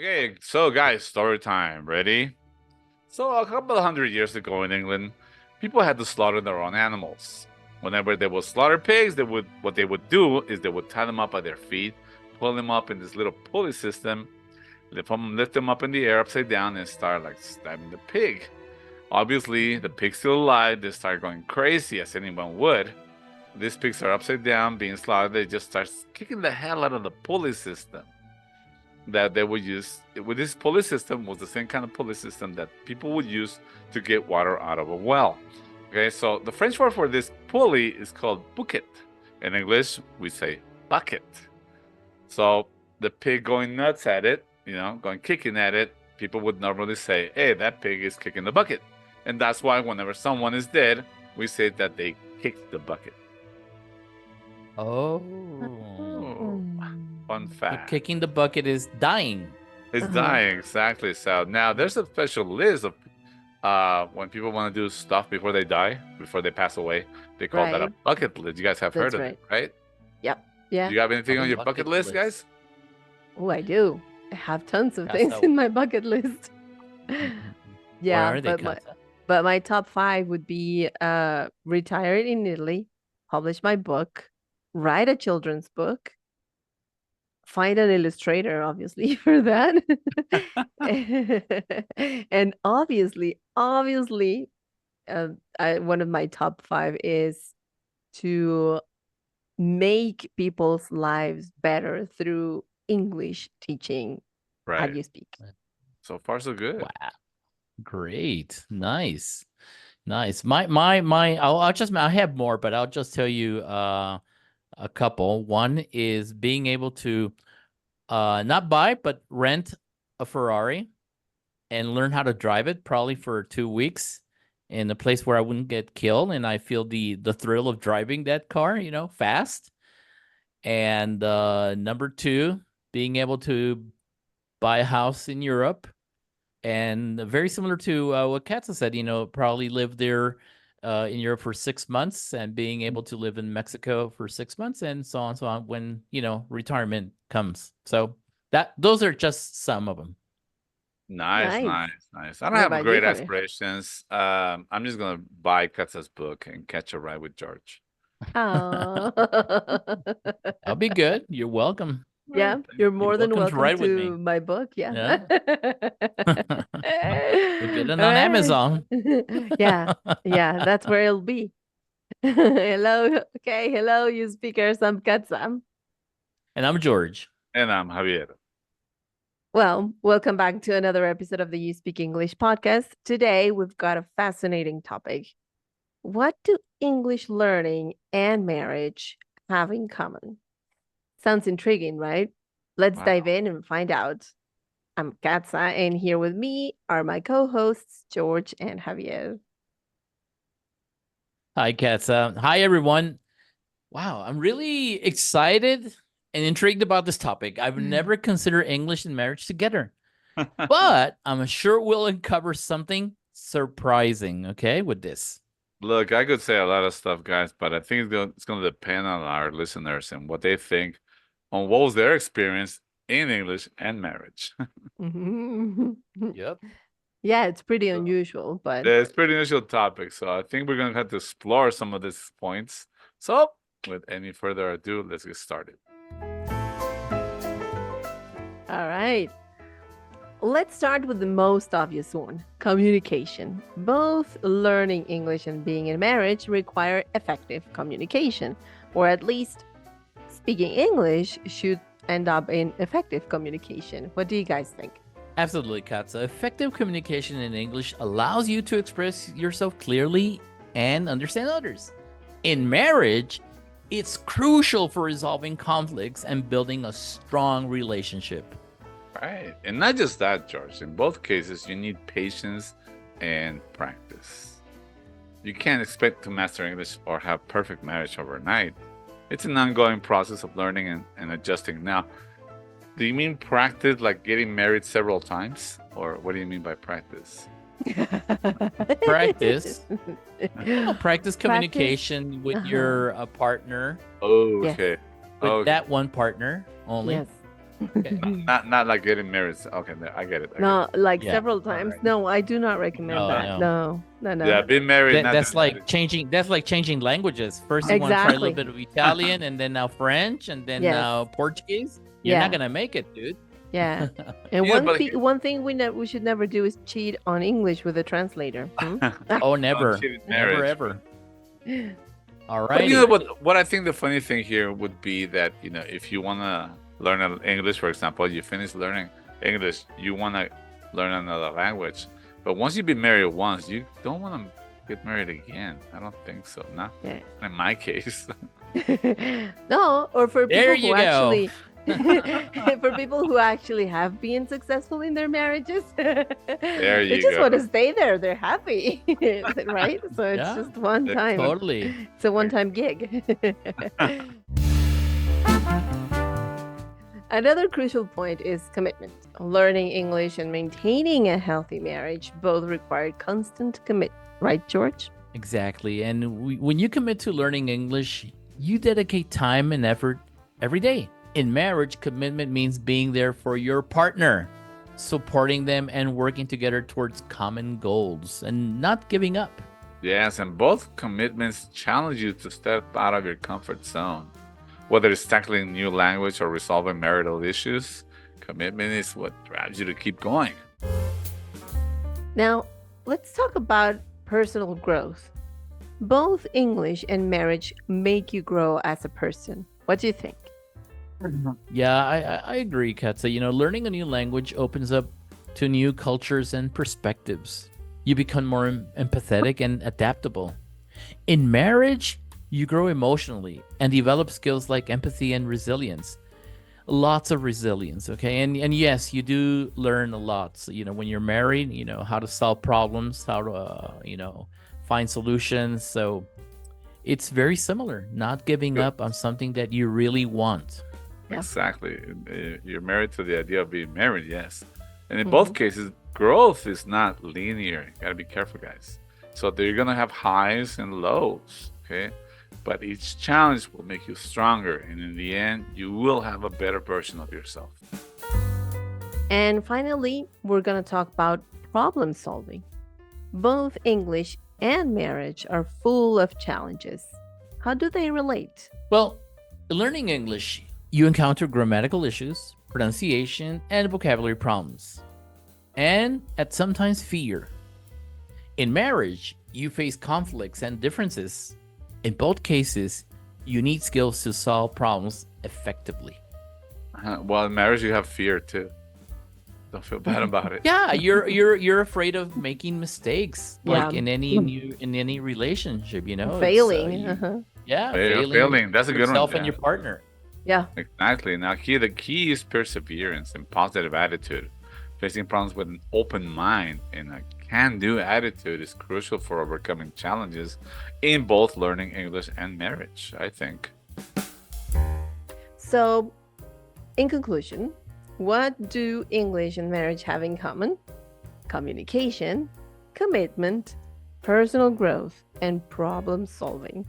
Okay, so guys, story time. Ready? So a couple of hundred years ago in England, people had to slaughter their own animals. Whenever they would slaughter pigs, what they would do is they would tie them up by their feet, pull them up in this little pulley system, lift them up in the air upside down, and start like stabbing the pig. Obviously, the pig's still alive. They start going crazy, as anyone would. These pigs are upside down, being slaughtered. They just start kicking the hell out of the pulley system that they would use. With this pulley system was the same kind of pulley system that people would use to get water out of a well. Okay, so the French word for this pulley is called bucket. In English, we say bucket. So the pig going nuts at it, going kicking at it, people would normally say, hey, that pig is kicking the bucket. And that's why whenever someone is dead, we say that they kicked the bucket. Oh. Fun So fact. kicking the bucket is dying. It's dying, exactly. So now there's a special list of when people want to do stuff before they die, before they pass away. They call that a Right. bucket list. You guys have heard That's of right. it, right? Yep. Do Yeah. you have anything A on your bucket list, guys? Oh, I do. I have tons of Catza. things in my bucket list. Yeah, What are they, but my Catza? but my top 5 would be retire in Italy, publish my book, write a children's book, find an illustrator, obviously, for that. And obviously, one of my top 5 is to make people's lives better through English teaching. How do Right. you speak? So far, so good. Wow. Great. Nice. I have more, but I'll just tell you a couple. One is being able to not buy, but rent a Ferrari and learn how to drive it, probably for 2 weeks in a place where I wouldn't get killed. And I feel the thrill of driving that car, fast. And number 2, being able to buy a house in Europe. And very similar to what Catza said, probably live there in Europe for 6 months and being able to live in Mexico for 6 months and so on when, retirement comes. So those are just some of them. Nice. I What don't have about you, great Javier? aspirations. I'm just gonna buy Catza's book and catch a ride with George. Oh. I'll be good. You're welcome. Yeah, you're more than welcome to welcome ride with to me. my book. Yeah. We'll get it on All right. Amazon. Yeah, that's where it'll be. Hello, okay, hello, you speakers. I'm Catza. And I'm George. And I'm Javier. Well, welcome back to another episode of the You Speak English podcast. Today, we've got a fascinating topic. What do English learning and marriage have in common? Sounds intriguing, right? Let's dive in and find out. I'm Catza, and here with me are my co-hosts, George and Javier. Hi, Catza. Hi, everyone. Wow, I'm really excited and intrigued about this topic. I've never considered English and marriage together, but I'm sure we'll uncover something surprising, okay, with this. Look, I could say a lot of stuff, guys, but I think it's going to depend on our listeners and what they think on what was their experience in English and marriage. Yep. Yeah, it's pretty unusual, but Yeah, it's pretty initial topic, so I think we're going to have to explore some of these points. So, with any further ado, let's get started. all right. Let's start with the most obvious one, communication. Both learning English and being in marriage require effective communication, or at least speaking English should end up in effective communication. What do you guys think? Absolutely, Katza. Effective communication in English allows you to express yourself clearly and understand others. In marriage, it's crucial for resolving conflicts and building a strong relationship. Right. And not just that, George. In both cases, you need patience and practice. You can't expect to master English or have perfect marriage overnight. It's an ongoing process of learning and adjusting. Now, do you mean practice like getting married several times? Or what do you mean by practice? Practice. Practice communication with your partner. Oh, Yes. okay. With Okay. that one partner only. Yes. Not like getting married. Okay, I get it. No, like Yeah. several times. Alright. No, I do not recommend No, that. no. No. Yeah, being married. not That's doing like married. changing. That's like changing languages. First, you want to try a Exactly. little bit of Italian, and then now French, and then Yes. now Portuguese. You're Yeah. not gonna make it, dude. Yeah. And Yeah, but one thing we should never do is cheat on English with a translator. Oh, never, cheated never, marriage. ever. All But right. you know what I think the funny thing here would be that, if you want to learn English, for example, you finish learning English, you want to learn another language. But once you've been married once, you don't want to get married again. I don't think so. Not Yeah. in my case. No, or for people There who you go. actually for people who actually have been successful in their marriages. There they you just go. want to stay there. They're happy. Right? So it's Yeah. just one time. Totally. It's a one-time gig. Another crucial point is commitment. Learning English and maintaining a healthy marriage both require constant commitment. Right, George? Exactly. And when you commit to learning English, you dedicate time and effort every day. In marriage, commitment means being there for your partner, supporting them, and working together towards common goals and not giving up. Yes, and both commitments challenge you to step out of your comfort zone. Whether it's tackling a new language or resolving marital issues, commitment is what drives you to keep going. Now, let's talk about personal growth. Both English and marriage make you grow as a person. What do you think? Yeah, I agree, Catza. Learning a new language opens up to new cultures and perspectives. You become more empathetic and adaptable. In marriage, you grow emotionally and develop skills like empathy and resilience. Lots of resilience, okay? And yes, you do learn a lot. So, when you're married, how to solve problems, how to, find solutions. So it's very similar, not giving up on something that you really want. Yeah. Exactly. You're married to the idea of being married, yes. And in both cases, growth is not linear. You gotta be careful, guys. So you're gonna have highs and lows, okay? But each challenge will make you stronger, and in the end, you will have a better version of yourself. And finally, we're going to talk about problem solving. Both English and marriage are full of challenges. How do they relate? Well, learning English, you encounter grammatical issues, pronunciation, and vocabulary problems, and at sometimes fear. In marriage, you face conflicts and differences. In both cases, you need skills to solve problems effectively. Well, in marriage, you have fear too. Don't feel bad about it. Yeah, you're afraid of making mistakes, like Yeah. in any relationship, It's, Failing. yeah, Failing. That's a good one. yourself and Yeah. your partner. Yeah. Exactly. Now, here the key is perseverance and positive attitude. Facing problems with an open mind and a can-do attitude is crucial for overcoming challenges in both learning English and marriage, I think. So, in conclusion, what do English and marriage have in common? Communication, commitment, personal growth, and problem solving.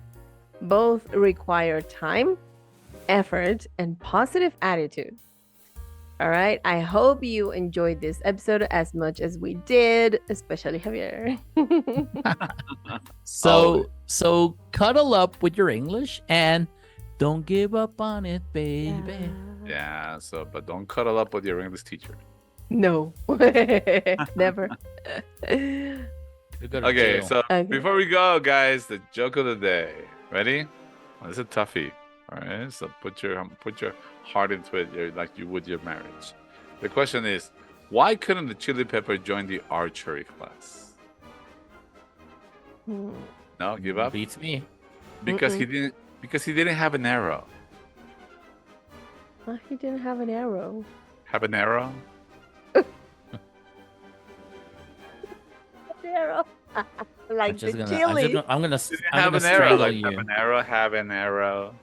Both require time, effort, and positive attitude. All right. I hope you enjoyed this episode as much as we did, especially Javier. So cuddle up with your English and don't give up on it, baby. Yeah, but don't cuddle up with your English teacher. No, never. You go to Okay, jail. so Okay. before we go, guys, the joke of the day. Ready? Well, this is a toughie. All right, so put your heart into it like you would your marriage. The question is, why couldn't the chili pepper join the archery class? No, give up? Beats me. Because he didn't have an arrow. Oh, he didn't have an arrow. Have an arrow? Arrow. Like I'm just the gonna, chili. I'm gonna Didn't I'm have gonna an arrow. strangle Like, you. have an arrow.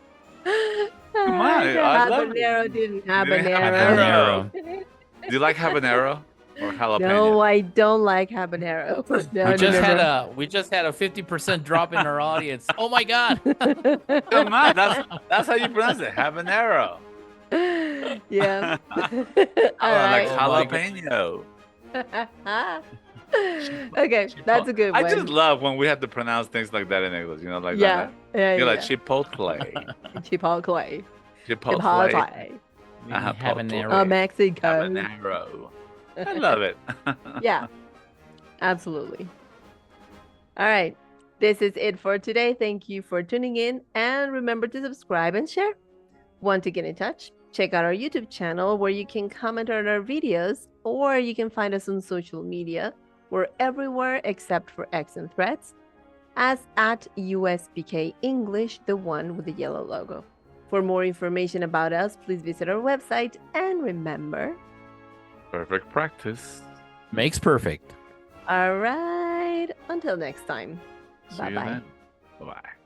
Come on, I love it. Habanero didn't have Didn't an have an arrow. arrow. Do you like habanero or jalapeno? No, I don't like habanero. No, We just had a 50% drop in our audience. Oh my god. Come on, that's how you pronounce it. Habanero. Yeah. All Like right. Oh my jalapeno. Okay, that's a good I one. just love when we have to pronounce things like that in English. You know, like Yeah, yeah, You're like yeah. chipotle. Chipotle. Chipotle. Chipotle. Maybe Habanero. Mexico. Habanero. I love it. Yeah, absolutely. All right. This is it for today. Thank you for tuning in. And remember to subscribe and share. Want to get in touch? Check out our YouTube channel where you can comment on our videos, or you can find us on social media. We're everywhere except for X and Threads, as at USPK English, the one with the yellow logo. For more information about us, please visit our website. And remember, Perfect practice. Makes perfect. all right, until next time. See you Bye-bye. then. Bye-bye.